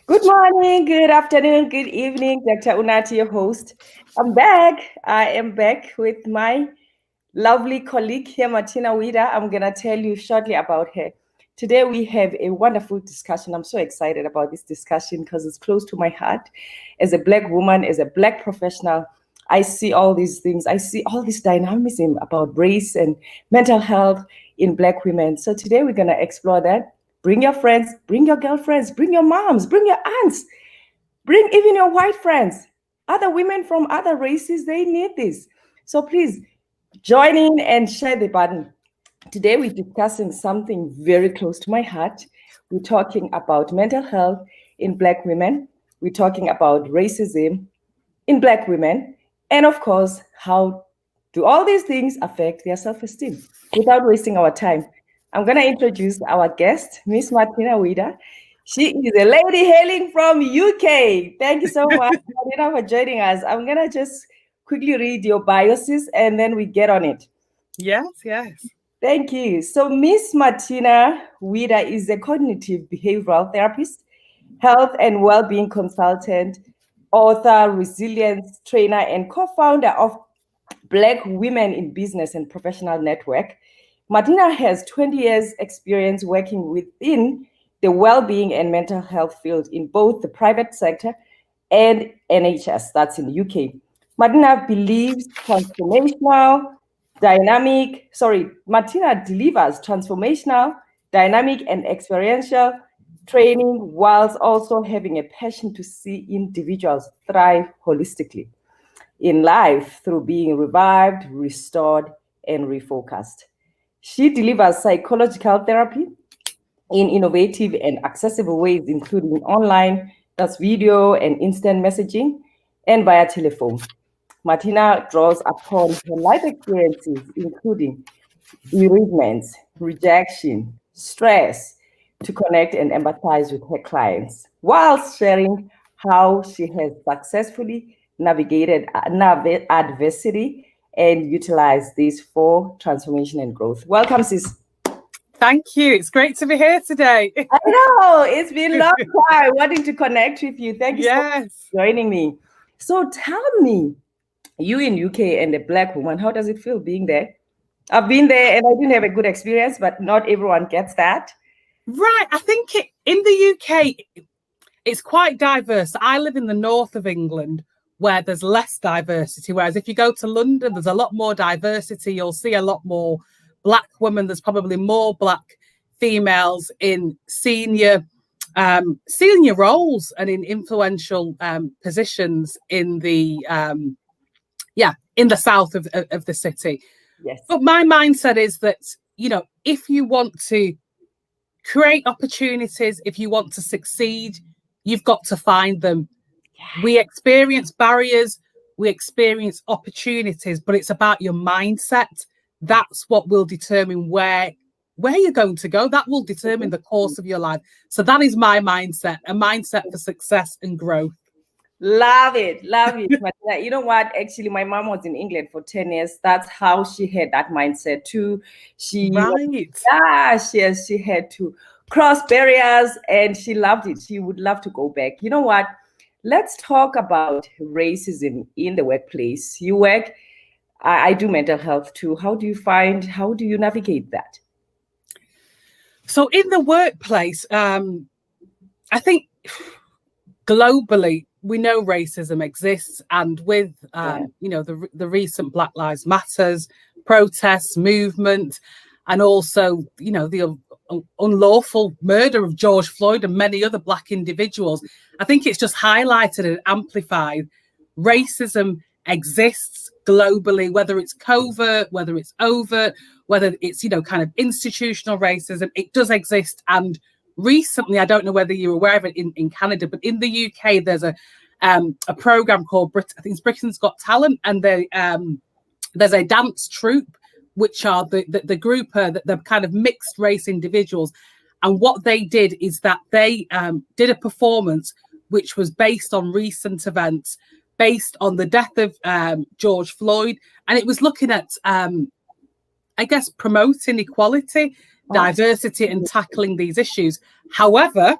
Good morning, good afternoon, good evening. Dr. Unati, your host. I'm back. I am back with my lovely colleague here, Martina Witter. I'm going to tell you shortly about her. Today, we have a wonderful discussion. I'm so excited about this discussion because it's close to my heart. As a Black woman, as a Black professional, I see all these things. I see all this dynamism about race and mental health in Black women. So today, we're going to explore that. Bring your friends, bring your girlfriends, bring your moms, bring your aunts, bring even your white friends. Other women from other races, they need this. So please join in and share the button. Today, we're discussing something very close to my heart. We're talking about mental health in Black women. We're talking about racism in Black women. And of course, how do all these things affect their self-esteem? Without wasting our time, I'm going to introduce our guest, Miss Martina Witter. She is a lady hailing from UK. Thank you so much, Martina, for joining us. I'm going to just quickly read your biases and then we get on it. Yes. Thank you. So Miss Martina Witter is a cognitive behavioral therapist, health and well-being consultant, author, resilience trainer, and co-founder of Black Women in Business and Professional Network. Martina has 20 years experience working within the well-being and mental health field in both the private sector and NHS, that's in the UK. Martina believes Martina delivers transformational, dynamic, and experiential training whilst also having a passion to see individuals thrive holistically in life through being revived, restored, and refocused. She delivers psychological therapy in innovative and accessible ways, including online, that's video and instant messaging, and via telephone. Martina draws upon her life experiences, including bereavements, rejection, stress, to connect and empathize with her clients, whilst sharing how she has successfully navigated adversity and utilized this for transformation and growth. Welcome, sis. Thank you. It's great to be here today. I know it's been a long time wanting to connect with you. Thank you so much for joining me. So tell me, you in UK and a Black woman, how does it feel being there? I've been there and I didn't have a good experience, but not everyone gets that. Right. I think in the UK, it's quite diverse. I live in the north of England where there's less diversity. Whereas if you go to London, there's a lot more diversity. You'll see a lot more Black women. There's probably more Black females in senior roles and in influential positions in the in the south of the city. Yes. But my mindset is that, if you want to create opportunities, if you want to succeed, you've got to find them. We experience barriers, we experience opportunities, but it's about your mindset. That's what will determine where you're going to go. That will determine the course of your life. So that is my mindset, a mindset for success and growth. Love it. You know what? Actually, my mom was in England for 10 years. That's how she had that mindset too. She had to cross barriers and she loved it. She would love to go back. You know what? Let's talk about racism in the workplace. You work, I do mental health too. How do you navigate that? So in the workplace, I think globally, we know racism exists, and with the recent Black Lives Matters protests movement, and also the unlawful murder of George Floyd and many other Black individuals, I think it's just highlighted and amplified. Racism exists globally, whether it's covert, whether it's overt, whether it's kind of institutional racism. It does exist. And recently, I don't know whether you're aware of it in Canada, but in the UK, there's a program called I think it's Britain's Got Talent, and there's a dance troupe, which are the group the kind of mixed race individuals, and what they did is that they did a performance which was based on recent events, based on the death of George Floyd, and it was looking at I guess promoting equality, diversity, and tackling these issues. However,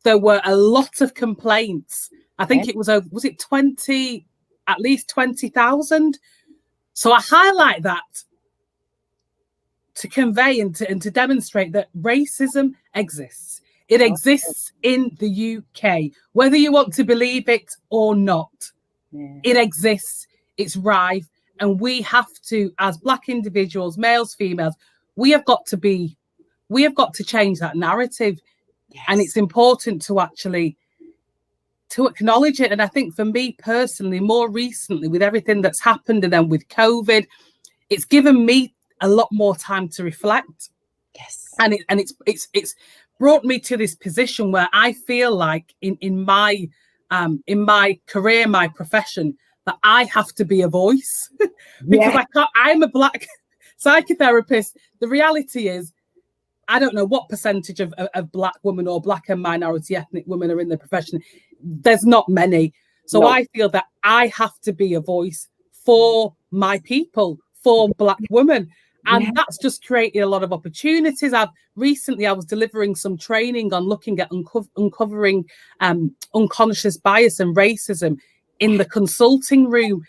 there were a lot of complaints. I think it was over, was it 20, at least 20,000? So I highlight that to convey and to demonstrate that racism exists. It exists in the UK, whether you want to believe it or not. It exists, it's rife, and we have to, as Black individuals, males, females, we have got to change that narrative. And it's important to actually to acknowledge it. And I think for me personally, more recently, with everything that's happened and then with COVID, it's given me a lot more time to reflect. And it's brought me to this position where I feel like in my career, my profession, that I have to be a voice because I'm a Black psychotherapist. The reality is, I don't know what percentage of Black women or Black and minority ethnic women are in the profession. There's not many. So I feel that I have to be a voice for my people, for Black women. And that's just created a lot of opportunities. I was delivering some training on looking at uncovering unconscious bias and racism in the consulting room.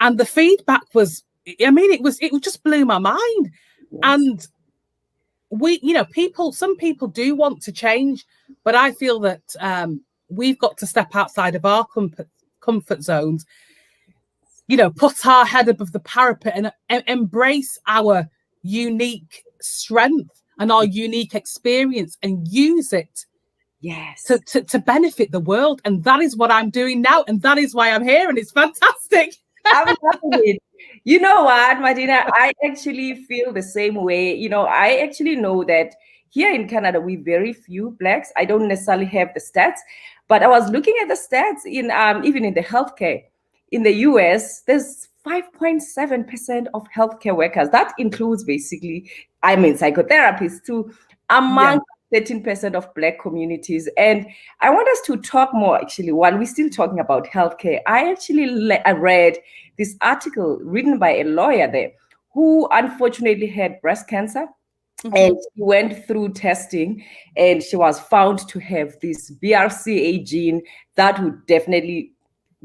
And the feedback was, it just blew my mind. And some people do want to change, but I feel that we've got to step outside of our comfort zones, put our head above the parapet and embrace our unique strength and our unique experience and use it to benefit the world. And that is what I'm doing now. And that is why I'm here. And it's fantastic. I'm loving it. You know what, Martina? I actually feel the same way. I actually know that here in Canada, we very few Blacks. I don't necessarily have the stats, but I was looking at the stats in even in the healthcare. In the US, there's 5.7% of healthcare workers. That includes basically, psychotherapists too, among 13% of Black communities. And I want us to talk more, actually, while we're still talking about healthcare. I read this article written by a lawyer there who unfortunately had breast cancer. And she went through testing and she was found to have this BRCA gene that would definitely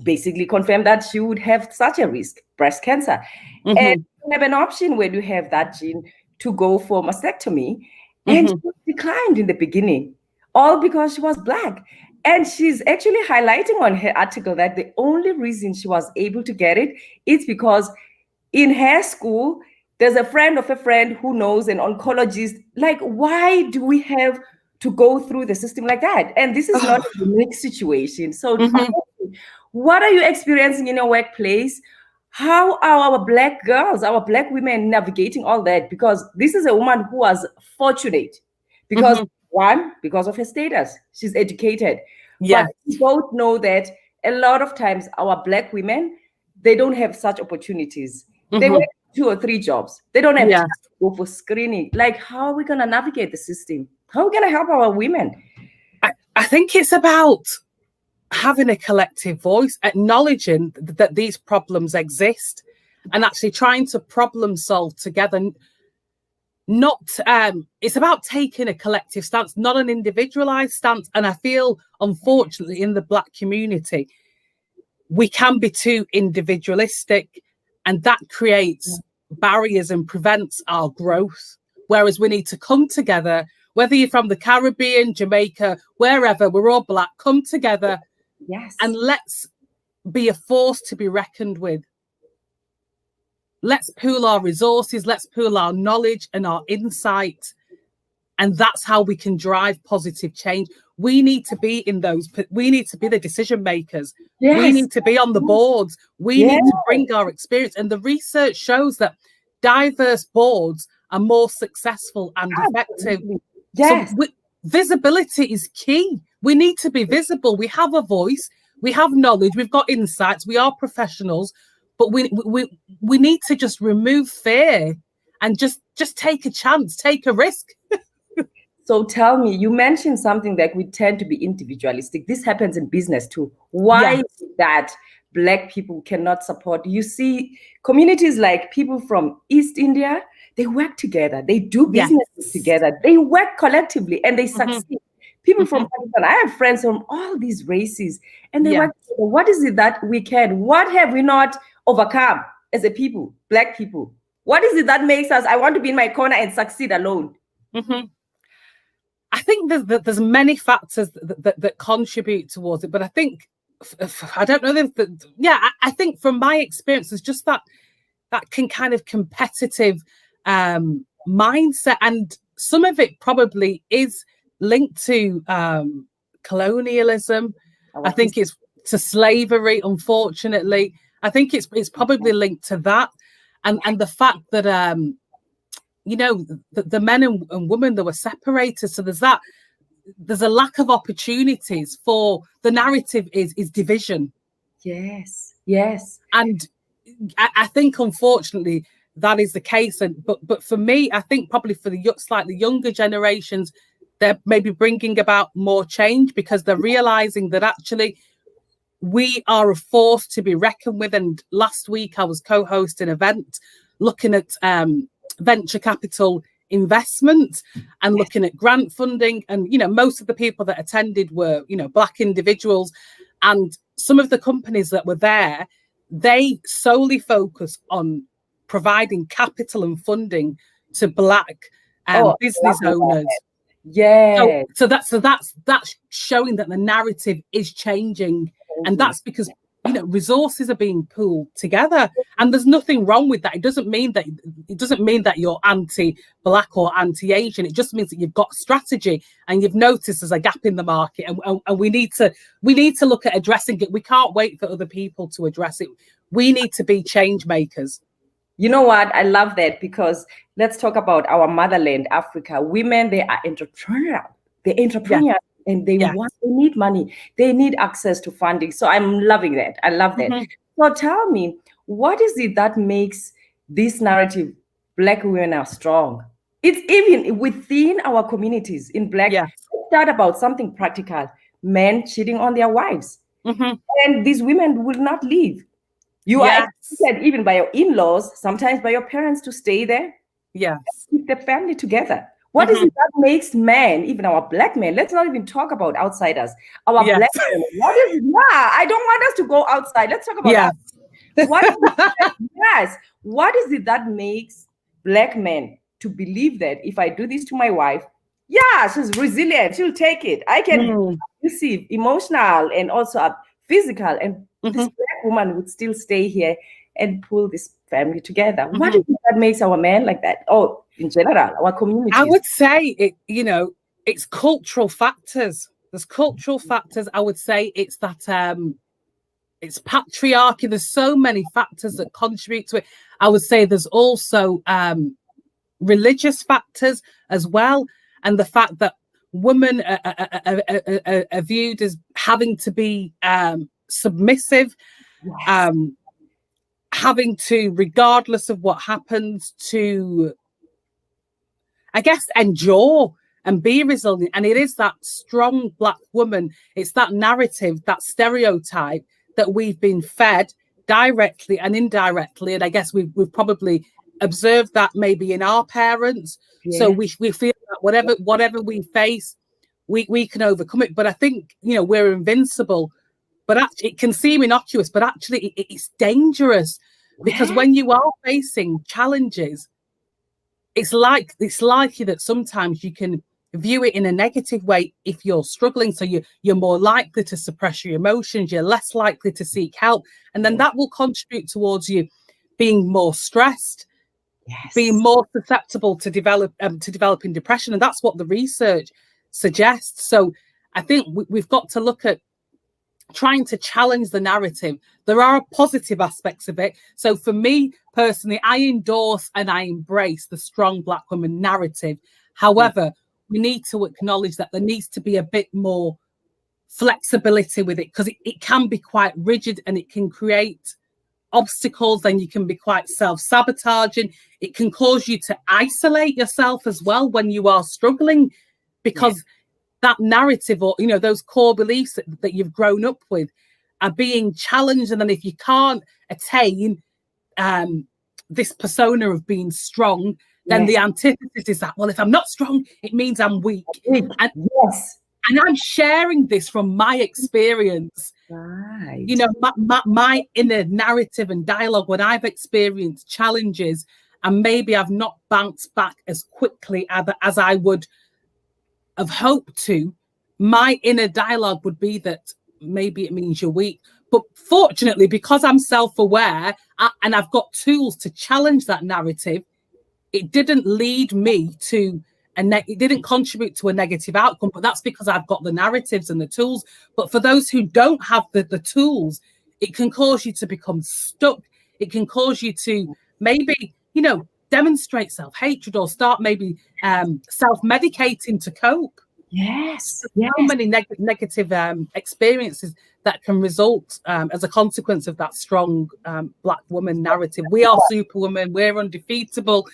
basically confirm that she would have such a risk, breast cancer. And you have an option when you have that gene to go for mastectomy. And she declined in the beginning, all because she was Black. And she's actually highlighting on her article that the only reason she was able to get it is because in her school, there's a friend of a friend who knows an oncologist. Like, why do we have to go through the system like that? And this is not a unique situation. So what are you experiencing in your workplace? How are our Black girls, our Black women navigating all that? Because this is a woman who was fortunate because because of her status, she's educated. But we both know that a lot of times our Black women, they don't have such opportunities. They work 2 or 3 jobs. They don't have time to go for screening. Like, how are we going to navigate the system? How are we going to help our women? I think it's about having a collective voice, acknowledging that these problems exist and actually trying to problem solve together. It's about taking a collective stance, not an individualized stance. And I feel, unfortunately, in the Black community, we can be too individualistic, and that creates barriers and prevents our growth. Whereas we need to come together, whether you're from the Caribbean, Jamaica, wherever, we're all Black, come together. And let's be a force to be reckoned with. Let's pool our resources, let's pool our knowledge and our insight. And that's how we can drive positive change. We need to be we need to be the decision makers. We need to be on the boards. We need to bring our experience. And the research shows that diverse boards are more successful and effective. So visibility is key. We need to be visible. We have a voice, we have knowledge, we've got insights, we are professionals, but we need to just remove fear and just take a chance, take a risk. So tell me, you mentioned something that we tend to be individualistic. This happens in business too. Why is it that Black people cannot support? You see communities like people from East India, they work together, they do businesses together, they work collectively and they succeed. People from Pakistan. I have friends from all these races, and they Yeah. work together. What is it that we can? What have we not overcome as a people, Black people? What is it that makes us? I want to be in my corner and succeed alone. I think there's many factors that contribute towards it, but I think I don't know that. Yeah, I think from my experience, there's just that can kind of competitive mindset, and some of it probably is linked to colonialism. I think it's to slavery, unfortunately. I think it's probably linked to that, and the fact that the men and women that were separated. So there's a lack of opportunities for the narrative is division. Yes. And I think unfortunately that is the case. And but for me, I think probably for the slightly younger generations, they're maybe bringing about more change because they're realizing that actually we are a force to be reckoned with. And last week I was co-hosting an event looking at venture capital investment and looking at grant funding, and most of the people that attended were Black individuals, and some of the companies that were there, they solely focus on providing capital and funding to Black business owners. Yeah. So that's showing that the narrative is changing, and that's because resources are being pooled together, and there's nothing wrong with that. It doesn't mean that you're anti-Black or anti-Asian. It just means that you've got strategy and you've noticed there's a gap in the market, and we need to look at addressing it. We can't wait for other people to address it. We need to be change makers. You know what? I love that, because let's talk about our motherland, Africa. Women, they are entrepreneurial. They're entrepreneurs, and they need money. They need access to funding. So I'm loving that. I love that. So tell me, what is it that makes this narrative Black women are strong? It's even within our communities in Black. Let's start about something practical. Men cheating on their wives. And these women will not leave. You are expected even by your in-laws, sometimes by your parents, to stay there. Keep the family together. What is it that makes men, even our Black men, let's not even talk about outsiders, our Black men, what is it? I don't want us to go outside. Let's talk about us. What is it that makes Black men to believe that if I do this to my wife, she's resilient, she'll take it. I can receive emotional and also physical, and this Black woman would still stay here and pull this family together. What is it that makes our men like that? Oh, in general, our community. I would say it's cultural factors. There's cultural factors. I would say it's that it's patriarchy. There's so many factors that contribute to it. I would say there's also religious factors as well, and the fact that women are viewed as having to be submissive, having to, regardless of what happens, to, I guess, endure and be resilient. And it is that strong Black woman, it's that narrative, that stereotype that we've been fed directly and indirectly. And I guess we've probably observed that maybe in our parents. So we feel that whatever we face, we can overcome it. But I think, we're invincible. But actually, it can seem innocuous, but actually it's dangerous, because when you are facing challenges, it's likely that sometimes you can view it in a negative way if you're struggling. So you're more likely to suppress your emotions, you're less likely to seek help. And then that will contribute towards you being more stressed, being more susceptible to developing depression. And that's what the research suggests. So I think we've got to look at trying to challenge the narrative. There are positive aspects of it. So for me personally, I endorse and I embrace the strong Black woman narrative. However, we need to acknowledge that there needs to be a bit more flexibility with it, because it can be quite rigid and it can create obstacles, and you can be quite self-sabotaging. It can cause you to isolate yourself as well when you are struggling, because that narrative, or those core beliefs that you've grown up with, are being challenged. And then if you can't attain this persona of being strong, then the antithesis is that, well, if I'm not strong, it means I'm weak. And And I'm sharing this from my experience. Right. You know, my inner narrative and dialogue when I've experienced challenges and maybe I've not bounced back as quickly as I would have hoped to, my inner dialogue would be that maybe it means you're weak. But fortunately, because I'm self-aware and I've got tools to challenge that narrative, it didn't lead me to it didn't contribute to a negative outcome, but that's because I've got the narratives and the tools. But for those who don't have the tools, it can cause you to become stuck. It can cause you to maybe, you know, demonstrate self-hatred or start maybe self-medicating to cope. Yes. So many negative experiences that can result as a consequence of that strong Black woman narrative. We are superwoman, we're undefeatable.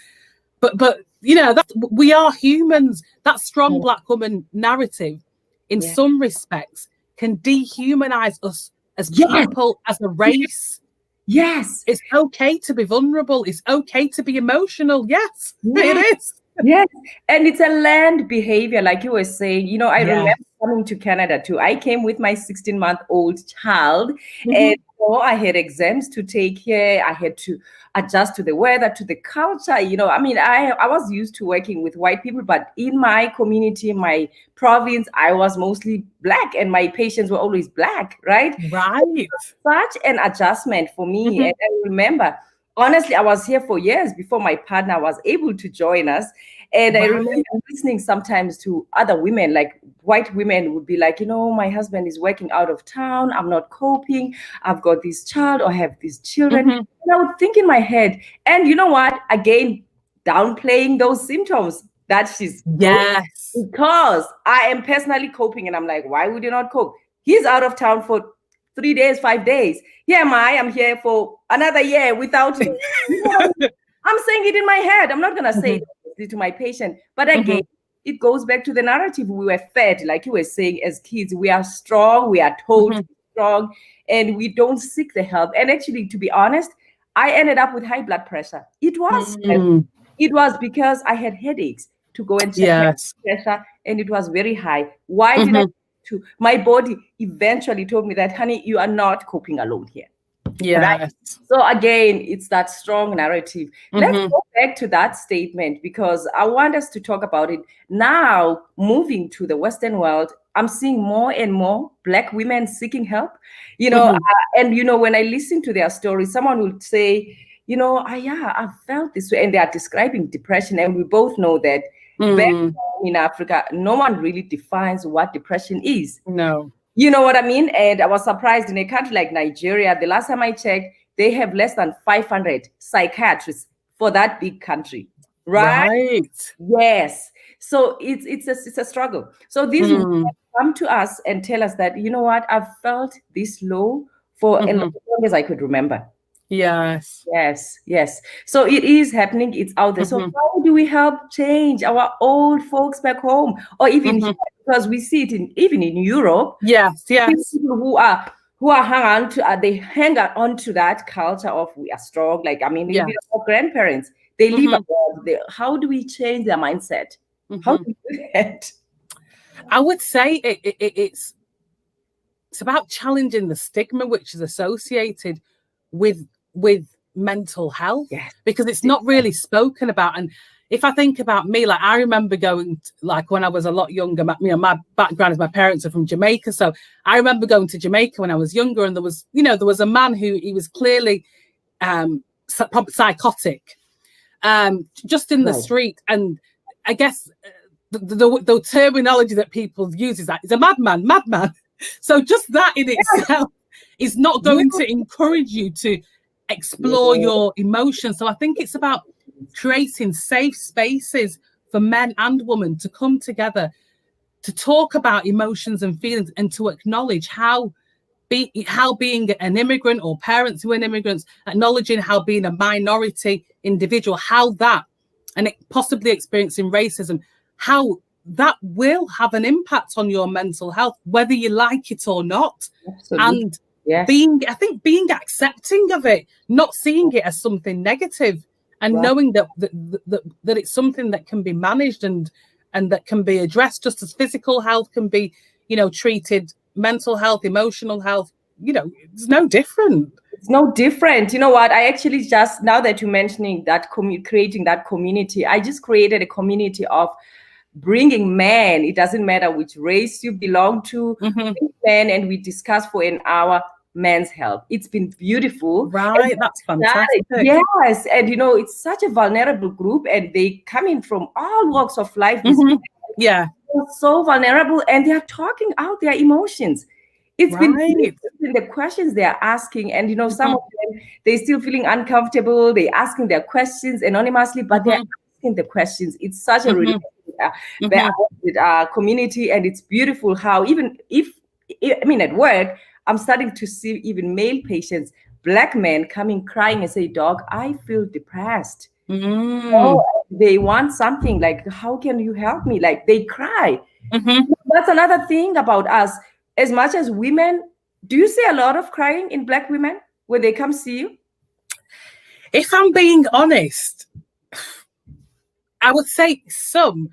But you know, we are humans. That strong Black woman narrative, in some respects, can dehumanize us as people, as a race. Yes. It's okay to be vulnerable. It's okay to be emotional. Yes. It is. Yes. And it's a learned behavior, like you were saying. You know, I remember coming to Canada too. I came with my 16-month-old child, and I had exams to take here. I had to adjust to the weather, to the culture. You know, I mean, I was used to working with white people, but in my community, my province, I was mostly Black, and my patients were always Black, right? Right. Such an adjustment for me. And I remember, honestly, I was here for years before my partner was able to join us. And I remember listening sometimes to other women, like white women would be like, you know, my husband is working out of town. I'm not coping. I've got this child or I have these children. And I would think in my head, and you know what? Again, downplaying those symptoms that she's because I am personally coping. And I'm like, why would you not cope? He's out of town for 3 days, 5 days. Here am I. I'm here for another year without him. I'm saying it in my head. I'm not going to say it to my patient. But again, it goes back to the narrative we were fed, like you were saying, as kids. We are strong. We are told to be strong, and we don't seek the help. And actually, to be honest, I ended up with high blood pressure. It was because I had headaches to go and check my pressure, and it was very high. Why did I? My body eventually told me that, honey, you are not coping alone here. Right? So again, it's that strong narrative. Let's go back to that statement, because I want us to talk about it now. Moving to the Western world, I'm seeing more and more Black women seeking help. You know, and you know, when I listen to their stories, someone will say, you know, I felt this way, and they are describing depression, and we both know that back in Africa, no one really defines what depression is. No. You know what I mean? And I was surprised in a country like Nigeria, the last time I checked, they have less than 500 psychiatrists for that big country. Right? Yes. So it's a struggle. So these women come to us and tell us that, you know what, I've felt this low for as long as I could remember. Yes. So it is happening. It's out there. So how do we help change our old folks back home, or even here? Because we see it even in Europe. People who are hang on to they hang on to that culture of we are strong. Like, I mean, even our grandparents, they live abroad. How do we change their mindset? How do we do that? I would say it's about challenging the stigma which is associated with mental health, because it's not really spoken about. And if I think about me, like I remember going like when I was a lot younger, my background is my parents are from Jamaica, so I remember going to Jamaica when I was younger, and there was a man who he was clearly psychotic, just in the street, and I guess the terminology that people use is that he's a madman. So just that in itself is not going to encourage you to explore your emotions. So I think it's about creating safe spaces for men and women to come together to talk about emotions and feelings, and to acknowledge how being an immigrant, or parents who are immigrants, acknowledging how being a minority individual, how that, and possibly experiencing racism, how that will have an impact on your mental health, whether you like it or not. And being accepting of it, not seeing it as something negative, and knowing that it's something that can be managed and and that can be addressed just as physical health can be, treated, mental health, emotional health, it's no different. It's no different. You know what? I actually just, now that you're mentioning that, creating that community, I just created a community of bringing men. It doesn't matter which race you belong to, men, and we discuss for an hour men's health. It's been beautiful. Right, that's fantastic. Yes, and it's such a vulnerable group, and they come in from all walks of life. Yeah, they're so vulnerable, and they are talking out their emotions. It's been the questions they are asking, and some of them, they're still feeling uncomfortable. They're asking their questions anonymously, but they're asking the questions. It's such a really with our community, and it's beautiful how even at work, I'm starting to see even male patients, Black men, coming crying and say, "Doc, I feel depressed." They want something, like, how can you help me? Like, they cry. That's another thing about us. As much as women, do you see a lot of crying in Black women when they come see you? If I'm being honest, I would say some.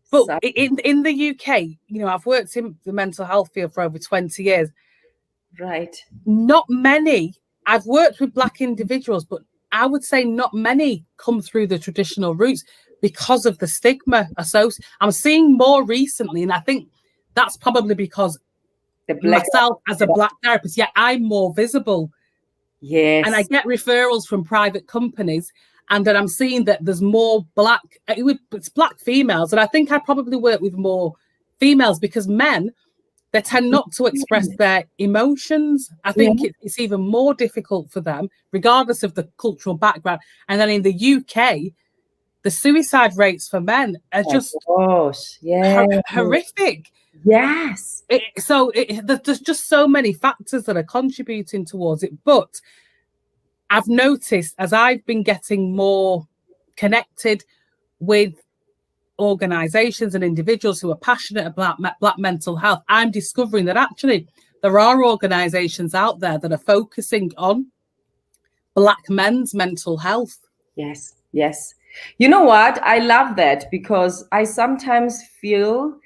But in the UK, I've worked in the mental health field for over 20 years. Right. Not many. I've worked with Black individuals, but I would say not many come through the traditional routes because of the stigma associated. I'm seeing more recently, and I think that's probably because myself as a Black therapist, I'm more visible. Yes. And I get referrals from private companies, and then I'm seeing that there's more it's Black females. And I think I probably work with more females because men, they tend not to express their emotions. I think it's even more difficult for them, regardless of the cultural background. And then in the UK, the suicide rates for men are just horrific. Yes. There's just so many factors that are contributing towards it. But I've noticed as I've been getting more connected with organizations and individuals who are passionate about Black mental health, I'm discovering that actually there are organizations out there that are focusing on Black men's mental health. Yes. You know what? I love that, because I sometimes feel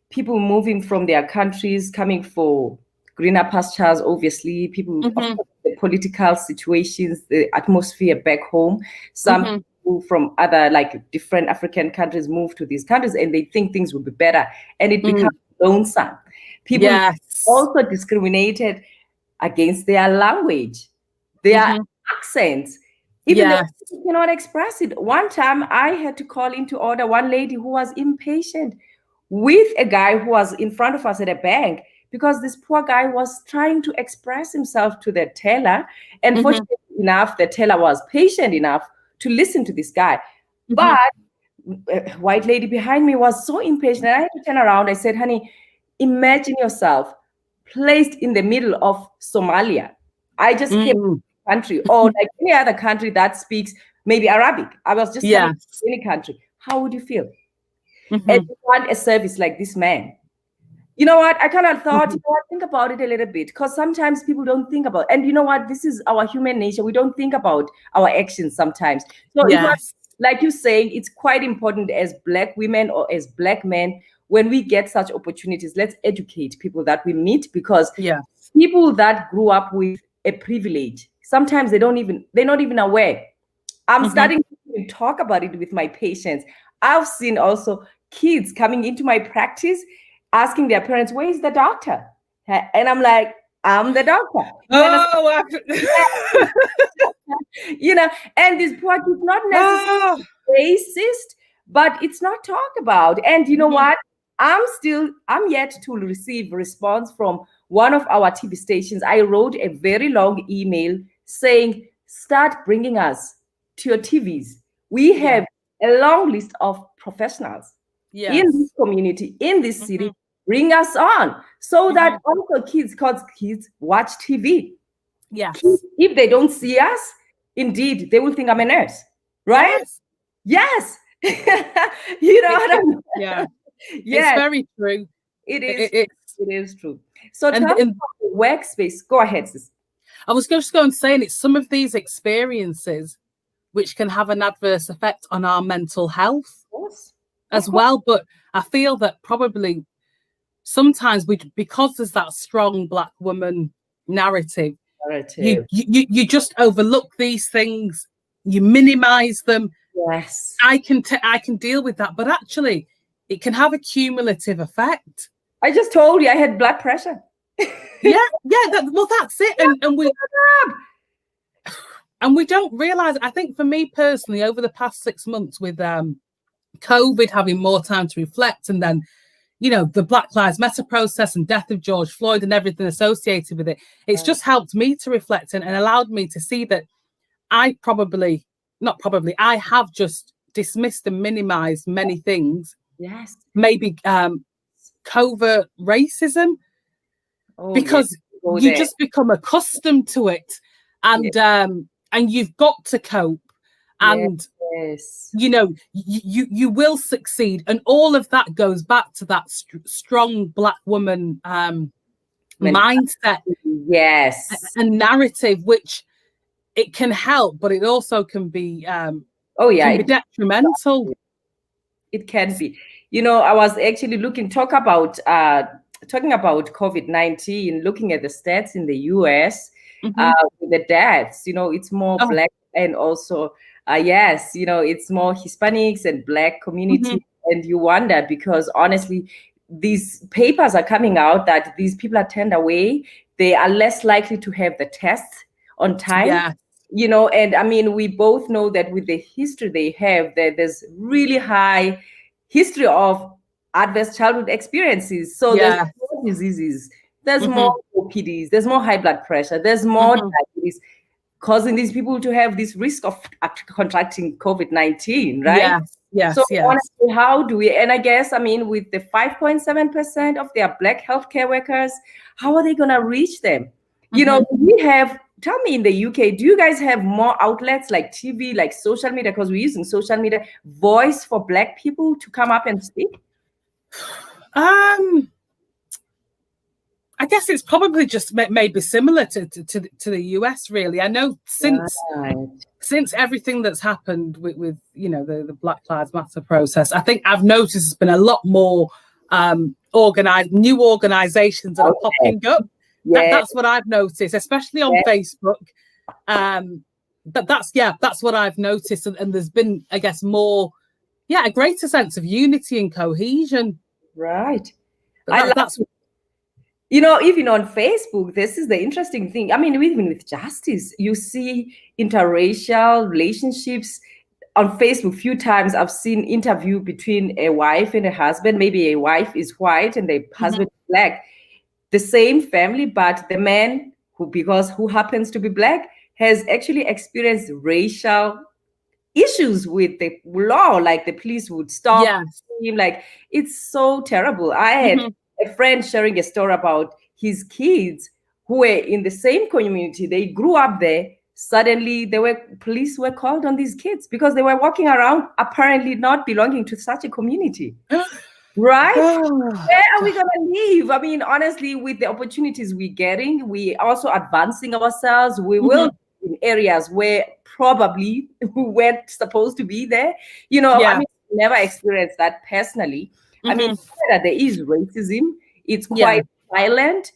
people moving from their countries, coming for greener pastures, obviously, people, the political situations, the atmosphere back home. Some people from other, like, different African countries move to these countries, and they think things will be better, and it becomes lonesome. People also discriminated against their language, their accents. Even though you cannot express it. One time I had to call into order one lady who was impatient with a guy who was in front of us at a bank, because this poor guy was trying to express himself to the teller. And fortunately enough, the teller was patient enough to listen to this guy. But a white lady behind me was so impatient, and I had to turn around. I said, "Honey, imagine yourself placed in the middle of Somalia. I just came to the country, or like any other country that speaks maybe Arabic. I was just coming to any country. How would you feel? And you want a service like this man." You know what? I kind of thought, think about it a little bit, because sometimes people don't think about, and you know what? This is our human nature. We don't think about our actions sometimes. So like you're saying, it's quite important as Black women or as Black men, when we get such opportunities, let's educate people that we meet, because people that grew up with a privilege, sometimes they're not even aware. I'm starting to talk about it with my patients. I've seen also kids coming into my practice asking their parents, "Where is the doctor?" And I'm like, "I'm the doctor." And this poor kid, not necessarily racist, but it's not talked about. And you know what? I'm yet to receive response from one of our TV stations. I wrote a very long email saying, "Start bringing us to your TVs. We have a long list of professionals in this community, in this city. Bring us on," so that also kids, because kids watch TV. Kids, if they don't see us, indeed, they will think I'm a nurse, right? Yes. You know what I mean? It's very true. It is true. So tell me about the workspace. Go ahead, sis. I was just going to say, it's some of these experiences which can have an adverse effect on our mental health. as well. But I feel that probably sometimes because there's that strong Black woman narrative, you just overlook these things, you minimize them. Yes, I can deal with that, but actually it can have a cumulative effect. I just told you I had blood pressure. That's it. And we don't realize. I think for me personally, over the past 6 months with COVID, having more time to reflect, and then the Black Lives Matter process and death of George Floyd and everything associated with it, it's just helped me to reflect and allowed me to see that I have just dismissed and minimized many things. Yes. Maybe covert racism, because you just become accustomed to it, and you've got to cope, and you will succeed, and all of that goes back to that strong Black woman mindset, and narrative, which it can help, but it also can be detrimental. It can be. I was actually talking about COVID-19, looking at the stats in the US, with the deaths. It's more Black, and also it's more Hispanics and Black community. And you wonder, because honestly, these papers are coming out that these people are turned away. They are less likely to have the tests on time. And I mean, we both know that with the history they have, that there's really high history of adverse childhood experiences. So there's more diseases, there's more OPDs, there's more high blood pressure, there's more diabetes, causing these people to have this risk of contracting COVID-19, right? So honestly, how do we, and I guess, I mean, with the 5.7% of their Black healthcare workers, how are they going to reach them? Tell me, in the UK, do you guys have more outlets like TV, like social media? Because we're using social media, voice for Black people to come up and speak? I guess it's probably just maybe similar to the US, really. I know since everything that's happened with the Black Lives Matter process, I think I've noticed there's been a lot more new organizations that are popping up. That's what I've noticed, especially on Facebook. But that's what I've noticed, and there's been, I guess, more, a greater sense of unity and cohesion. Right. Even on Facebook, this is the interesting thing. I mean, even with justice, you see interracial relationships on Facebook. Few times I've seen interview between a wife and a husband. Maybe a wife is white and the husband is Black. The same family, but the man who happens to be Black has actually experienced racial issues with the law, like the police would stop him. Like, it's so terrible. I had a friend sharing a story about his kids who were in the same community. They grew up there. Suddenly, police were called on these kids because they were walking around apparently not belonging to such a community. Right? Where are we going to live? I mean, honestly, with the opportunities we're getting, we also advancing ourselves. We will in areas where probably we weren't supposed to be there. I mean, never experienced that personally. I mean, there is racism. It's quite violent,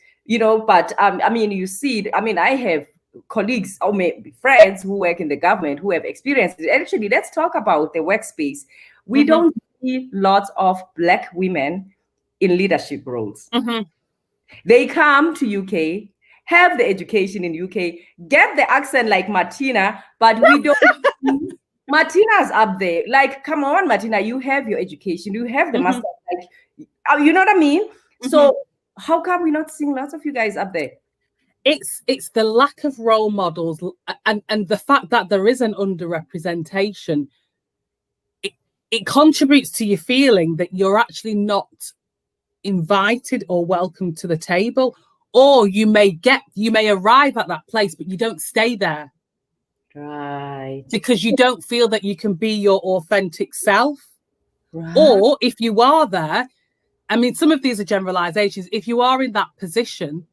but I mean, you see it. I mean, I have colleagues or maybe friends who work in the government who have experienced it. Actually, let's talk about the workspace. We don't see lots of Black women in leadership roles. They come to UK, have the education in UK, get the accent like Martina, but we don't see Martina's up there. Like, come on, Martina, you have your education, you have the master. Like, you know what I mean? So how come we're not seeing lots of you guys up there? It's the lack of role models, and the fact that there is an underrepresentation. It contributes to your feeling that you're actually not invited or welcome to the table, or you may arrive at that place, but you don't stay there. Right. Because you don't feel that you can be your authentic self. Right. Or if you are there, I mean, some of these are generalizations. If you are in that position,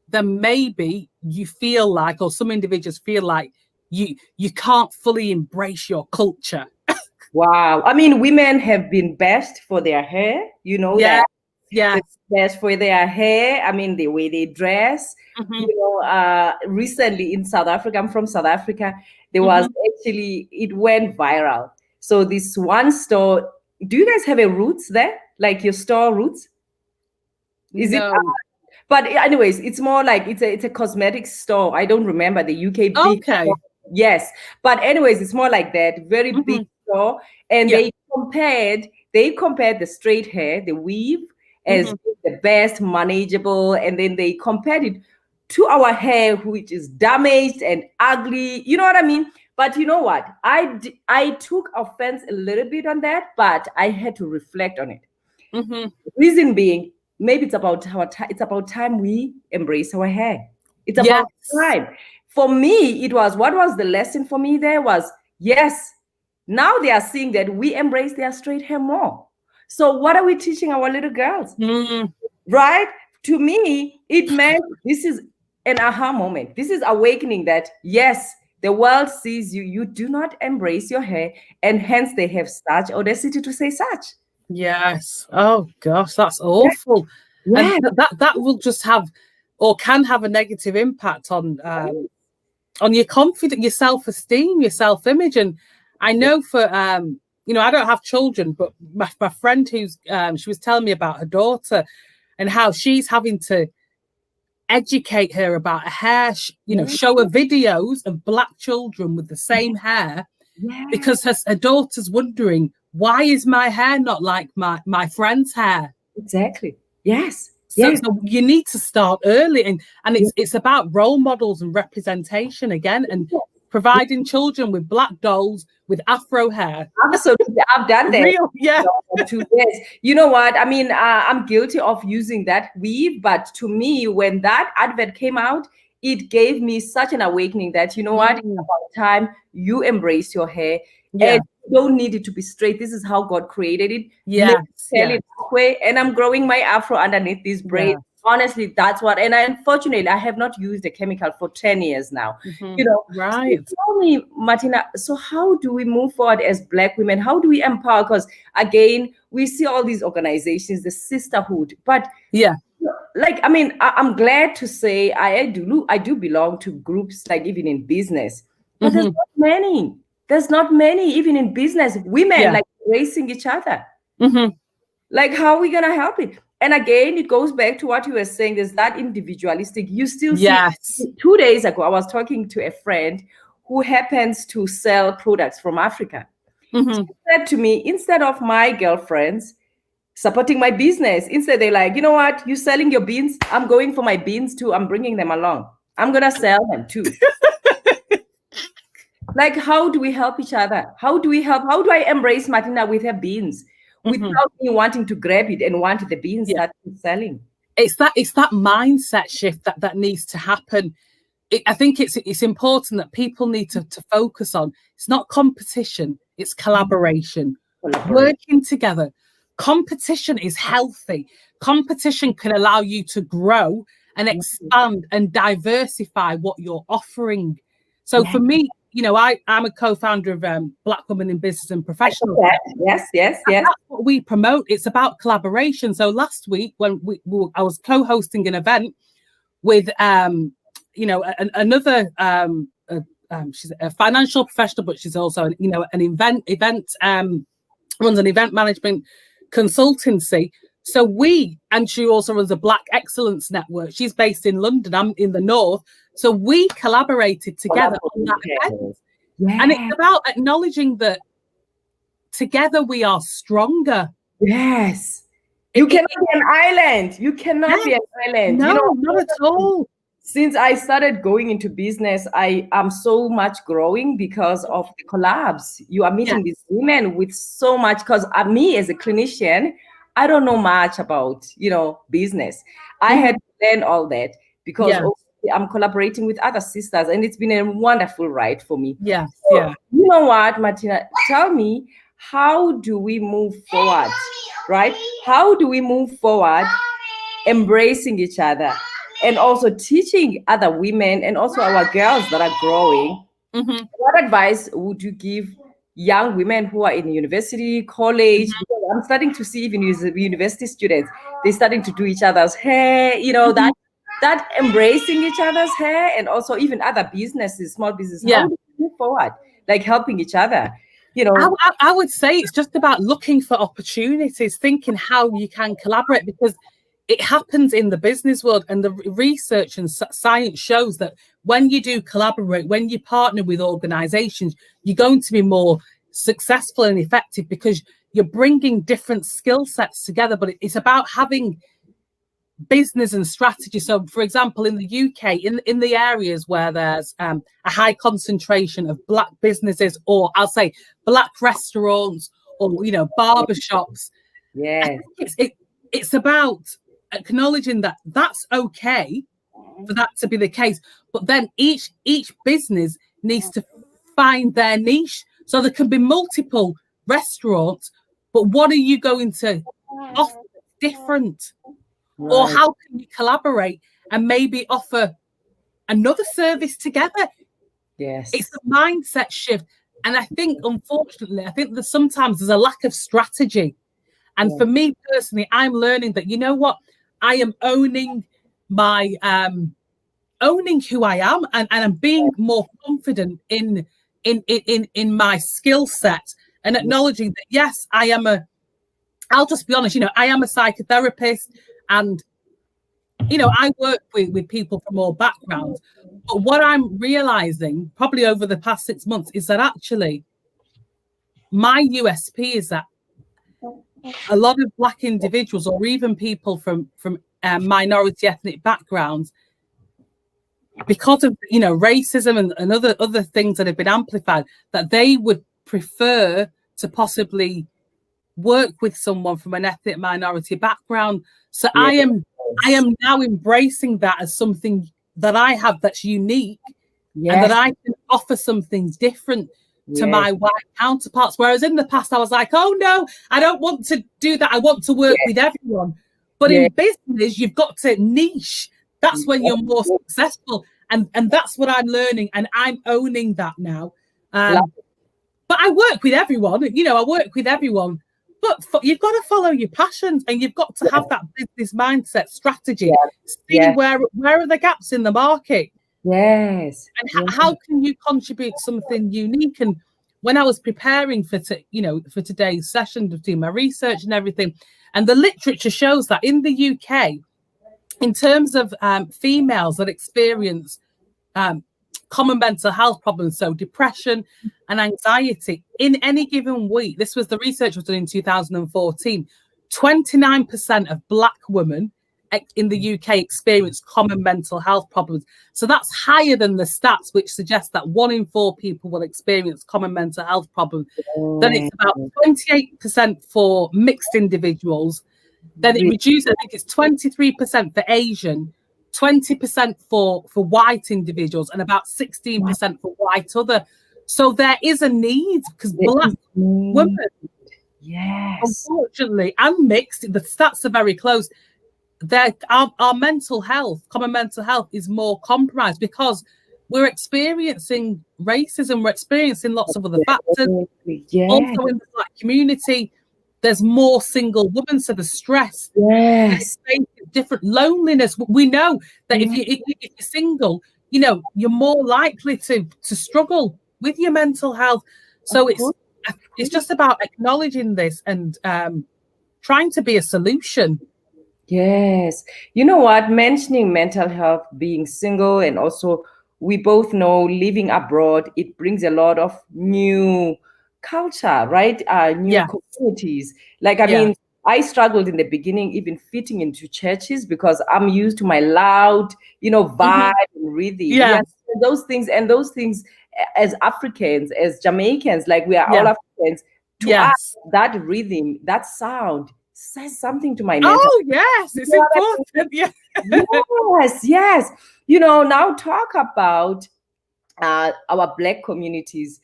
then maybe you feel like, or some individuals feel like you can't fully embrace your culture. Wow. I mean, women have been bashed for their hair. You know Yeah, that. yeah. They're bashed for their hair. I mean, the way they dress. Hmm. You know, recently in South Africa, I'm from South Africa, there was Hmm. actually, it went viral. So this one store, do you guys have a Roots there? Like your store Roots? Is it? No. But anyways, it's more like it's a cosmetics store. I don't remember the UK big store. Okay. Yes, but anyways, it's more like that very big Hmm. store, and Yeah. they compared the straight hair, the weave, as Hmm. the best manageable, and then they compared it to our hair, which is damaged and ugly. You know what I mean? But you know what? I took offense a little bit on that, but I had to reflect on it. Hmm. Reason being, maybe it's about time we embrace our hair. It's about Yes. time. For me, it was what was the lesson for me there was yes, now they are seeing that we embrace their straight hair more. So what are we teaching our little girls? Mm. Right? To me, it meant this is an aha moment. This is awakening that yes, the world sees you, you do not embrace your hair, and hence they have such audacity to say such. Yes. Oh gosh, that's Yeah. awful. And Yeah. that will just have or can have a negative impact on your confidence, your self-esteem, your self-image. And I know for I don't have children, but my friend who's she was telling me about her daughter and how she's having to educate her about her hair, Yeah. show her videos of black children with the same hair Yeah, because her daughter's wondering, why is my hair not like my friend's hair? exactly. Yes. So, Yes. so you need to start early, and Yes. it's about role models and representation again, and providing children with black dolls with afro hair. Absolutely. I've done that. Real, yeah, 2 years. You know what? I mean, I'm guilty of using that weave, but to me, when that advert came out, it gave me such an awakening that, you know what? It's mm, about time you embrace your hair, and yeah, you don't need it to be straight. This is how God created it. Let yes, me tell yeah, it that way. And I'm growing my afro underneath these braids. yeah. Honestly, that's what. And unfortunately, I have not used a chemical for 10 years now. Hmm. You know, so Right, tell me, Martina, so how do we move forward as Black women? How do we empower? Because again, we see all these organizations, the sisterhood, but yeah, like, I mean, I'm glad to say I do belong to groups like even in business, but there's hmm, not many. There's not many even in business. Women yeah, like racing each other. hmm, Like, how are we gonna help it? And again, it goes back to what you were saying. There's that individualistic. You still see. yes, 2 days ago, I was talking to a friend who happens to sell products from Africa. She hmm, said to me, instead of my girlfriends supporting my business, instead they're like, you know what? You selling your beans? I'm going for my beans too. I'm bringing them along. I'm gonna sell them too. Like, how do we help each other? How do we help? How do I embrace Martina with her beans hmm, without me wanting to grab it and want the beans yeah. that she's selling? It's that mindset shift that needs to happen. I think it's important that people need to focus on. It's not competition; it's collaboration, Collaborate. working together. Competition is healthy. Competition can allow you to grow and expand and diversify what you're offering. So Yeah, for me, I'm a co-founder of Black Women in Business and I know Professional. that. Yes, yes, And yes. that's what we promote. It's about collaboration. So last week, when I was co-hosting an event with another she's a financial professional, but she's also an event runs an event management consultancy. So and she also runs a Black Excellence Network. She's based in London. I'm in the north. So we collaborated together on that event. And it's Yeah. about acknowledging that together we are stronger. Yes. It, You it, cannot it, be an island. You cannot be yeah, an island. You no, know, not at all. since I started going into business, I am so much growing because of the collabs. You are Yeah. meeting these women with so much, because me as a clinician, I don't know much about, business. I Mhm. had to learn all that because Yeah. obviously I'm collaborating with other sisters, and it's been a wonderful ride for me. Yes. So, Yeah. you know what, Martina, tell me, how do we move forward, right? How do we move forward embracing each other and also teaching other women and also our girls that are growing? Hmm. What advice would you give young women who are in university, college. Because I'm starting to see even university students, they're starting to do each other's hair, that embracing each other's hair, and also even other businesses, small businesses. Yeah. How do we move forward? Like helping each other, I would say it's just about looking for opportunities, thinking how you can collaborate, because it happens in the business world, and the research and science shows that when you do collaborate, when you partner with organizations, you're going to be more successful and effective because you're bringing different skill sets together. But it's about having business and strategy. So, for example, in the UK, in the areas where there's a high concentration of Black businesses, or I'll say Black restaurants, or barber shops, yes, it's about acknowledging that that's okay for that to be the case, but then each business needs to find their niche. So there can be multiple restaurants, but what are you going to offer different? right. Or how can you collaborate and maybe offer another service together? Yes, It's a mindset shift. And I think, unfortunately, sometimes there's a lack of strategy. And for me personally, I'm learning that, you know what, I am owning my owning who I am, and I'm being more confident in my skill set, and acknowledging that, yes, I'll just be honest, I am a psychotherapist, and I work with people from all backgrounds. But what I'm realizing probably over the past 6 months is that actually my USP is that a lot of Black individuals, or even people from minority ethnic backgrounds, because of racism and other things that have been amplified, that they would prefer to possibly work with someone from an ethnic minority background. So I am now embracing that as something that I have that's unique, and that I can offer something different to my white counterparts. Whereas in the past, I was like, oh no, I don't want to do that. I want to work with everyone. But in business, you've got to niche. That's when you're more successful. And that's what I'm learning. And I'm owning that now. But I work with everyone. I work with everyone. But you've got to follow your passions, and you've got to have that business mindset strategy. See where are the gaps in the market. Yes. And how can you contribute something unique? And when I was preparing for today's session, doing my research and everything, and the literature shows that in the UK, in terms of females that experience common mental health problems, so depression and anxiety, in any given week, this was the research was done in 2014, 29% of Black women in the UK experience common mental health problems. So that's higher than the stats, which suggest that 1 in 4 people will experience common mental health problems. Then it's about 28% for mixed individuals. Then it reduces, I think it's 23% for Asian, 20% for white individuals, and about 16% for white other. So there is a need, because Black women, unfortunately, and mixed, the stats are very close. Our mental health, common mental health, is more compromised because we're experiencing racism, we're experiencing lots of other factors. Also in the Black community, there's more single women, so the stress, different loneliness. We know that if you're single, you're more likely to struggle with your mental health. So it's just about acknowledging this and trying to be a solution. Yes. You know what? Mentioning mental health, being single, and also we both know living abroad, it brings a lot of new culture, right? New communities. Like, I mean, I struggled in the beginning, even fitting into churches, because I'm used to my loud, vibe and rhythm. Yes. Those things as Africans, as Jamaicans, like we are all Africans, to us, that rhythm, that sound says something to my mental. Oh yes, it's important. Yes. Now talk about our Black communities.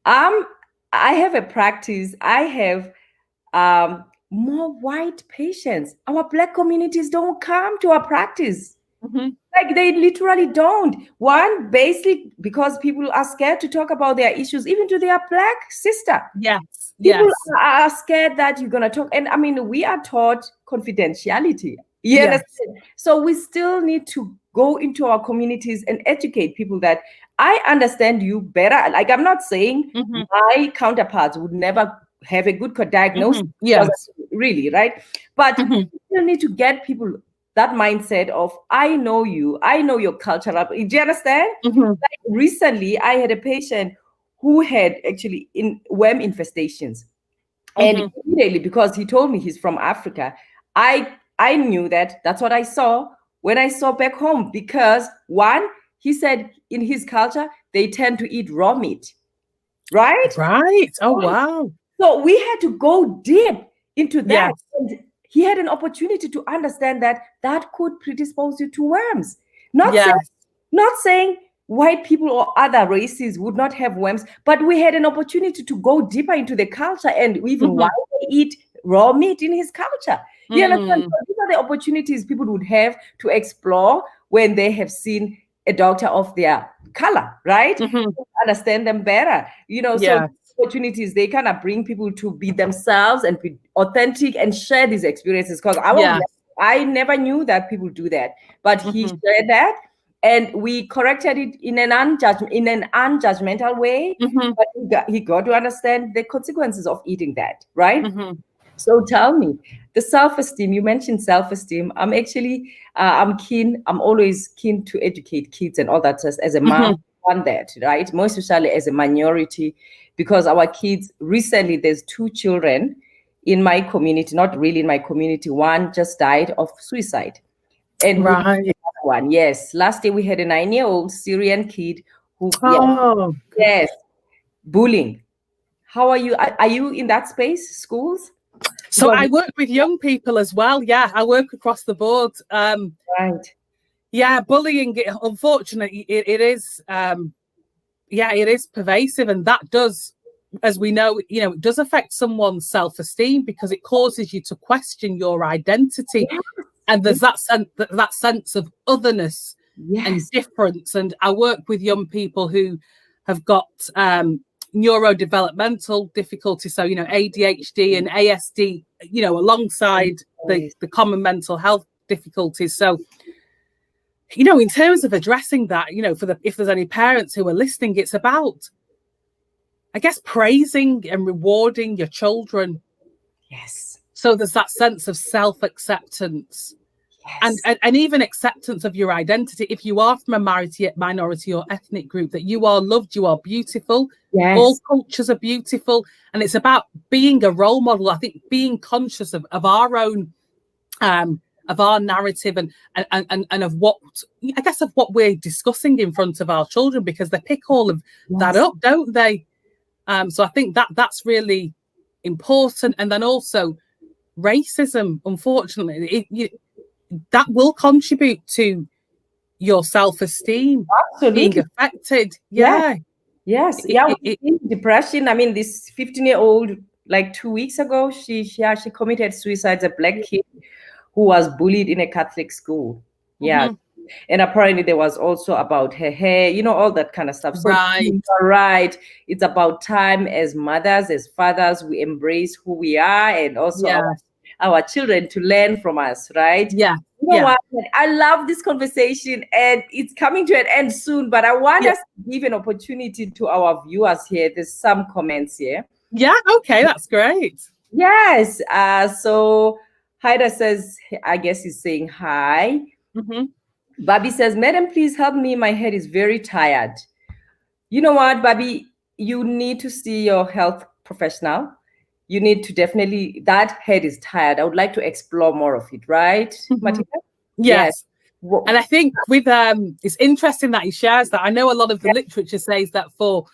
I have a practice. I have more white patients. Our Black communities don't come to our practice. Mhm. Like they literally don't. One, basically because people are scared to talk about their issues, even to their black sister. Yes. People Yes. are scared that you're gonna talk. And I mean, we are taught confidentiality. You Yes. understand? So we still need to go into our communities and educate people that I understand you better. Like I'm not saying Mhm. my counterparts would never have a good diagnosis. Mhm. Yes. Really, right? But Mhm. you still need to get people that mindset of I know you, I know your culture. Do you understand? Mhm. Like recently, I had a patient who had actually in worm infestations, and Mhm. immediately because he told me he's from Africa, I knew that that's what I saw when I saw back home. Because one, he said in his culture they tend to eat raw meat, right? Right. Oh, wow. So we had to go deep into that. Yes. And he had an opportunity to understand that that could predispose you to worms. Not saying, Yes. not saying white people or other races would not have worms, but we had an opportunity to go deeper into the culture and even why Mhm. they eat raw meat in his culture. You understand? Mm. So these are the opportunities people would have to explore when they have seen a doctor of their color, right? Mhm. Understand them better. So Yes. opportunities, they kind of bring people to be themselves and be authentic and share these experiences. Because Yes. I never knew that people do that, but he Mhm. shared that, and we corrected it in an unjudgmental way. Mhm. But he got to understand the consequences of eating that, right? Mhm. So tell me, the self-esteem, you mentioned self-esteem. I'm keen, I'm always keen to educate kids and all that as a mom Mhm. on that, right? More especially as a minority, because our kids, recently, there's two children in my community, not really in my community. One just died of suicide. And we Right. one, yes. Last year we had a 9-year-old Syrian kid who, yes, Oh, yes, bullying. How are you? Are you in that space, schools? so Because I work with young people as well. Yeah, I work across the board. right. Yeah, bullying. Unfortunately, it is. Yeah, it is pervasive, and that does, as we know, it does affect someone's self-esteem because it causes you to question your identity, and there's that sense of otherness and Yes. difference. And I work with young people who have got neurodevelopmental difficulties, so ADHD and ASD, alongside the Yes. the common mental health difficulties. So in terms of addressing that, if there's any parents who are listening, it's about, I guess, praising and rewarding your children. Yes. So there's that sense of self-acceptance and, Yes. and, and even acceptance of your identity. If you are from a minority or ethnic group, that you are loved, you are beautiful. All Yes. cultures are beautiful. And it's about being a role model. I think being conscious of our own of our narrative and of what, I guess, of what we're discussing in front of our children, because they pick all of that Yes. up, don't they? So I think that's really important. And then also racism, unfortunately, that will contribute to your self-esteem being Absolutely. affected. Yes. Yeah. Yes. It, Yeah. it, it, Depression. I mean, this 15-year-old, like 2 weeks ago, she committed suicide. A black kid who was bullied in a Catholic school. Yeah. Mhm. And apparently there was also about her hair, all that kind of stuff. So Right. you're right. It's about time as mothers, as fathers, we embrace who we are, and also Yeah. our children to learn from us, right? Yeah. You know Yeah. what? I love this conversation and it's coming to an end soon, but I want Yeah. us to give an opportunity to our viewers here. There's some comments here. Yeah. Okay. That's great. Yes. So Haida says, I guess he's saying hi. Mm-hmm. Bobby says, Madam, please help me. My head is very tired. You know what, Bobby? You need to see your health professional. You need to definitely, that head is tired. I would like to explore more of it, right, Mm-hmm. Martina? Yes. Yes. And I think with it's interesting that he shares that. I know a lot of the literature says that for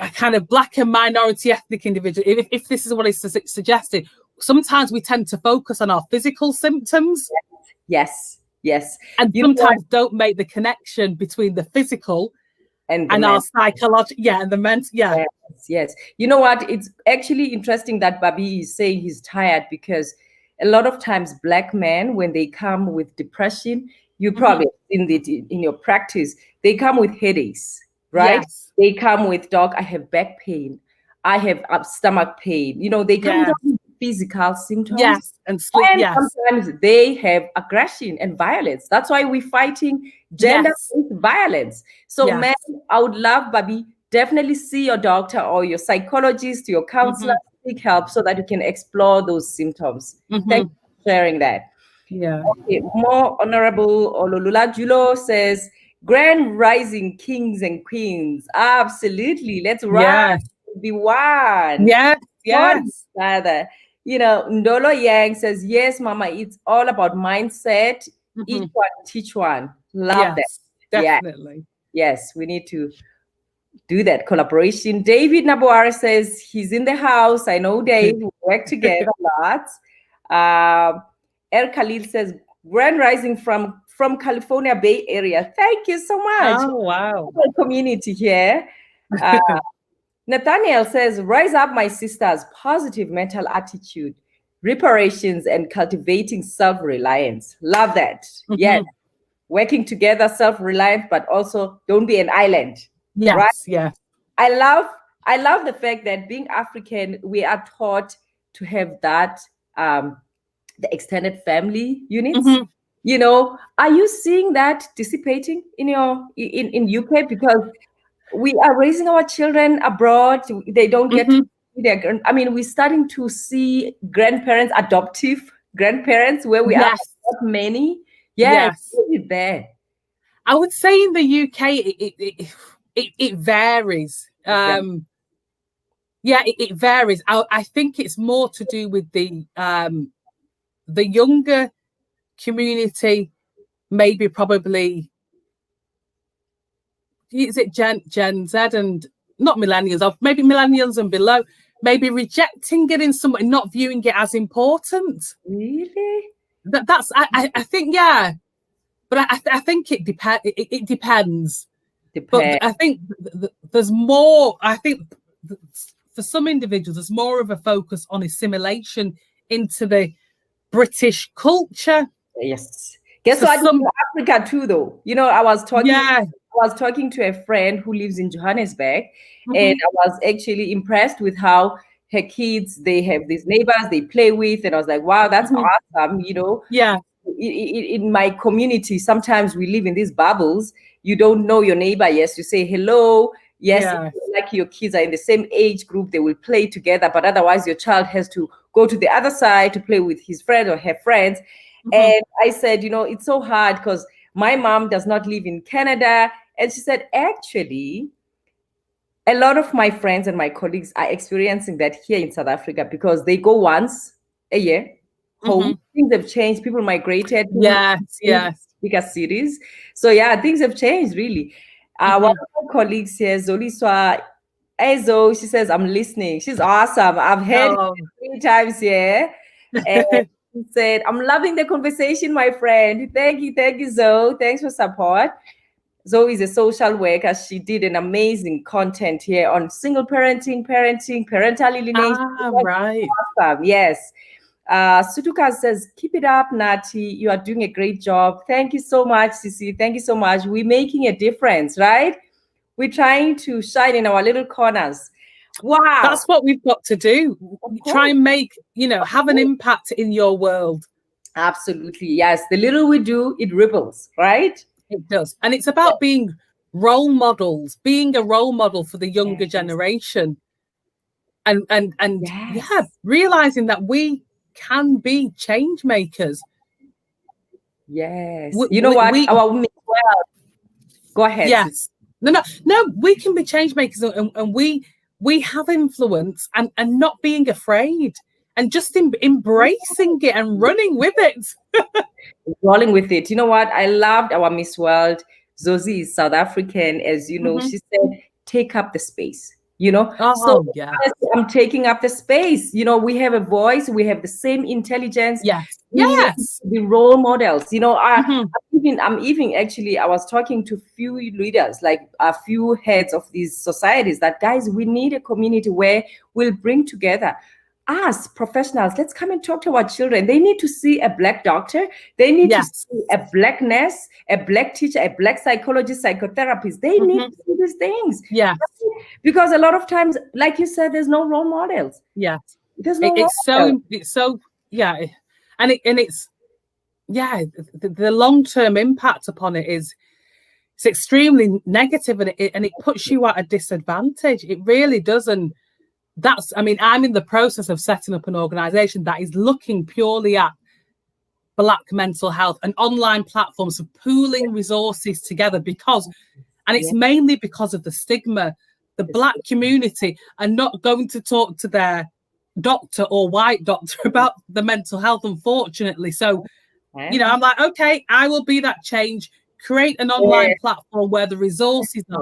a kind of black and minority ethnic individual, if this is what is suggested, sometimes we tend to focus on our physical symptoms. Yes. Yes. And sometimes don't make the connection between the physical and our psychological, and the mental. Yeah. Yes. You know what? It's actually interesting that Bobby is saying he's tired, because a lot of times black men, when they come with depression, You probably seen it in your practice. They come with headaches, right? Yes. They come with, doc, I have back pain. I have stomach pain. They come with Yes. all these physical symptoms. Yes. And sleep. And Yes. sometimes they have aggression and violence. That's why we're fighting Yes. gender-based violence. So, Yes. man, I would love, Bobby, definitely see your doctor or your psychologist, your counselor, seek help so that you can explore those symptoms. Thank you for sharing that. Yeah. Okay, more honorable Ololula Julo says, Grand Rising Kings and Queens. Absolutely. Let's rise. Yes. Be one. Yes. One Yes. father. Ndolo Yang says, yes, Mama, it's all about mindset. Each one, teach one. Love that. Yes. Yeah. Definitely. Yes, we need to do that collaboration. David Nabuara says he's in the house. I know Dave. We work together a lot. El Khalil says, Grand Rising from California Bay Area. Thank you so much. Oh, wow. Community here. Nathaniel says, rise up, my sisters, positive mental attitude, reparations, and cultivating self-reliance. Love that. Yes. Working together, self-reliant, but also don't be an island. Yes. Right? Yes. I love the fact that being African, we are taught to have that the extended family units. Are you seeing that dissipating in in UK? Because we are raising our children abroad. They don't get to see their, we're starting to see grandparents, adoptive grandparents, where we are not many. Yes. It's there. I would say in the UK, it varies. It varies. I think it's more to do with the younger community, maybe probably, is it Gen Z and not millennials, or maybe millennials and below, maybe rejecting it in some way, not viewing it as important. Really? That's I think, yeah. But I think it depends. It depends. But I think there's more. I think for some individuals, there's more of a focus on assimilation into the British culture. Yes. Guess what? In Africa too, though. I was talking to a friend who lives in Johannesburg, and I was actually impressed with how her kids, they have these neighbors they play with, and I was like, wow, that's awesome. Yeah. In my community, sometimes we live in these bubbles. You don't know your neighbor. Yes, you say hello. Yes, like your kids are in the same age group, they will play together. But otherwise, your child has to go to the other side to play with his friend or her friends. And I said, it's so hard because my mom does not live in Canada. And she said, actually, a lot of my friends and my colleagues are experiencing that here in South Africa because they go once a year home. Things have changed. People migrated. Bigger cities. So yeah, things have changed really. One of my colleagues here, Zoliswa Ezo, she says, I'm listening. She's awesome. I've heard it 3 times here. And she said, I'm loving the conversation, my friend. Thank you, Zoe. Thanks for support. Zoe is a social worker. She did an amazing content here on single parenting, parental alienation. Right. Awesome. Yes. Sutuka says, keep it up, Nati. You are doing a great job. Thank you so much, Sisi. Thank you so much. We're making a difference, right? We're trying to shine in our little corners. Wow. That's what we've got to do. Try and make, have an impact in your world. Absolutely. Yes. The little we do, it ripples, right? It does. And it's about being role models, being a role model for the younger generation. And realizing that we can be change makers. Yes. You know what? Go ahead. Yes. No, we can be change makers, and we have influence, and not being afraid, and just embracing it and running with it. Rolling with it. You know what? I loved our Miss World. Zosie is South African, as you know. She said, take up the space. I'm taking up the space. We have a voice, we have the same intelligence. Yes. The role models. I'm even actually, I was talking to few leaders, like a few heads of these societies, that guys, we need a community where we'll bring together us professionals, let's come and talk to our children. They need to see a Black doctor. They need to see a Black nurse, a Black teacher, a Black psychologist, psychotherapist. They need to see these things. Yeah. Because a lot of times, like you said, there's no role models. Yeah. There's no it's so yeah. And it's the long-term impact upon it is it's extremely negative, and it puts you at a disadvantage. It really does. And I'm in the process of setting up an organization that is looking purely at Black mental health and online platforms for pooling resources together and it's mainly because of the stigma. The Black community are not going to talk to their doctor or white doctor about the mental health, unfortunately. So, I'm like, okay, I will be that change. Create an online platform where the resources are,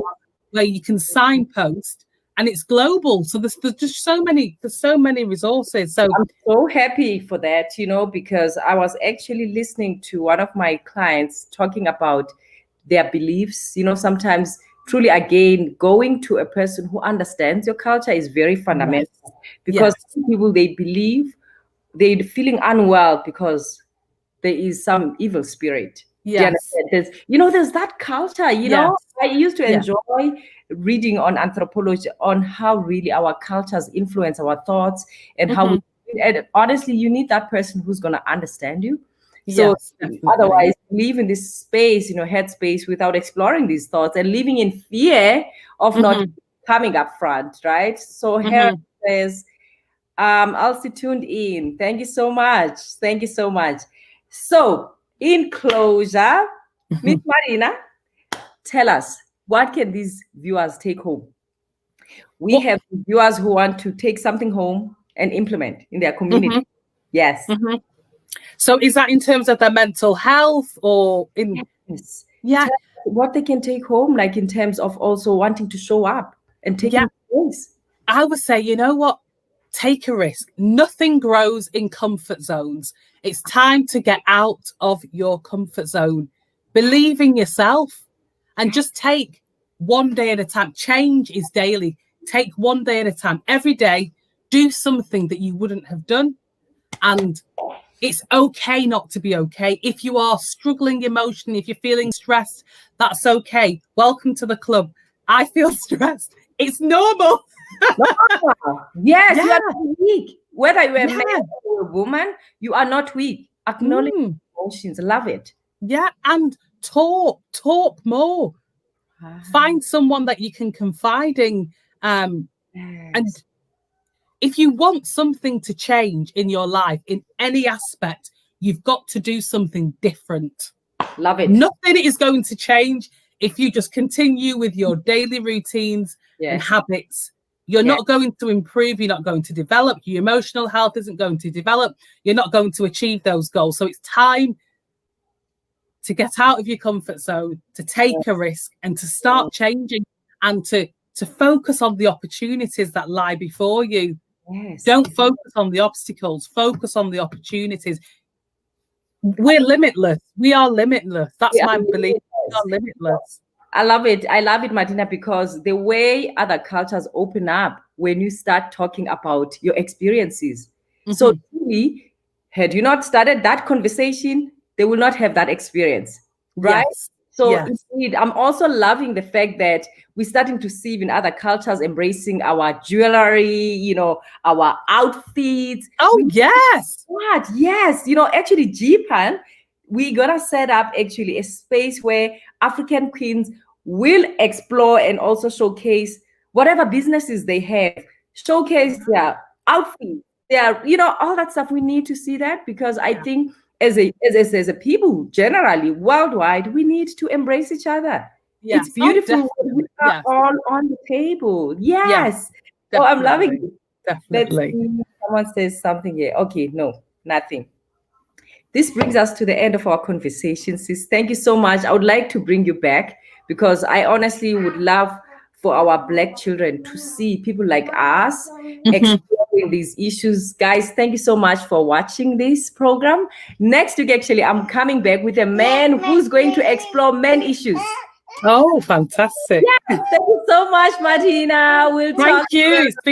where you can signpost, and it's global. So there's just so many resources. So I'm so happy for that, because I was actually listening to one of my clients talking about their beliefs. Sometimes truly, again, going to a person who understands your culture is very fundamental, because some people, they believe they're feeling unwell because there is some evil spirit. Yes. There's that culture, I used to enjoy reading on anthropology on how really our cultures influence our thoughts and how and honestly, you need that person who's going to understand you. So otherwise, live in this space, headspace, without exploring these thoughts and living in fear of not coming up front, right? So Harry says, I'll stay tuned in. Thank you so much. Thank you so much. So, in closure, Miss Martina, tell us, what can these viewers take home? We have viewers who want to take something home and implement in their community. Yes. So is that in terms of their mental health or in? Yes. Yeah. What they can take home, like in terms of also wanting to show up and taking place. I would say, you know what? Take a risk. Nothing grows in comfort zones. It's time to get out of your comfort zone. Believe in yourself and just take one day at a time. Change is daily. Take one day at a time. Every day, do something that you wouldn't have done. And it's okay not to be okay. If you are struggling emotionally, if you're feeling stressed, that's okay. Welcome to the club. I feel stressed. It's normal. Yes, you are not weak. Whether you're a man or a woman, you are not weak. Acknowledge emotions. Love it. Yeah, and talk more. Find someone that you can confide in. And if you want something to change in your life, in any aspect, you've got to do something different. Love it. Nothing is going to change if you just continue with your daily routines and habits. You're not going to improve. You're not going to develop. Your emotional health isn't going to develop. You're not going to achieve those goals. So it's time to get out of your comfort zone, to take a risk and to start changing and to focus on the opportunities that lie before you. Yes. Don't focus on the obstacles. Focus on the opportunities. We're limitless. We are limitless. That's my belief. We are limitless. I love it. I love it, Martina, because the way other cultures open up when you start talking about your experiences. So really, had you not started that conversation, they will not have that experience, right? So indeed, I'm also loving the fact that we're starting to see in other cultures embracing our jewelry, our outfits. Oh, yes. What? Yes. Actually, Japan, we're going to set up actually a space where African queens will explore and also showcase whatever businesses they have, showcase their outfits, all that stuff. We need to see that, because I think as a people generally worldwide, we need to embrace each other. It's beautiful. We are all on the table. Yes. Oh, I'm loving it. Definitely. Let's see. Someone says something here. Okay, no, nothing. This brings us to the end of our conversation, sis. Thank you so much. I would like to bring you back, because I honestly would love for our Black children to see people like us exploring these issues. Guys, thank you so much for watching this program. Next week, actually, I'm coming back with a man who's going to explore men issues. Oh, fantastic. Thank you so much, Martina. We'll talk. Thank you.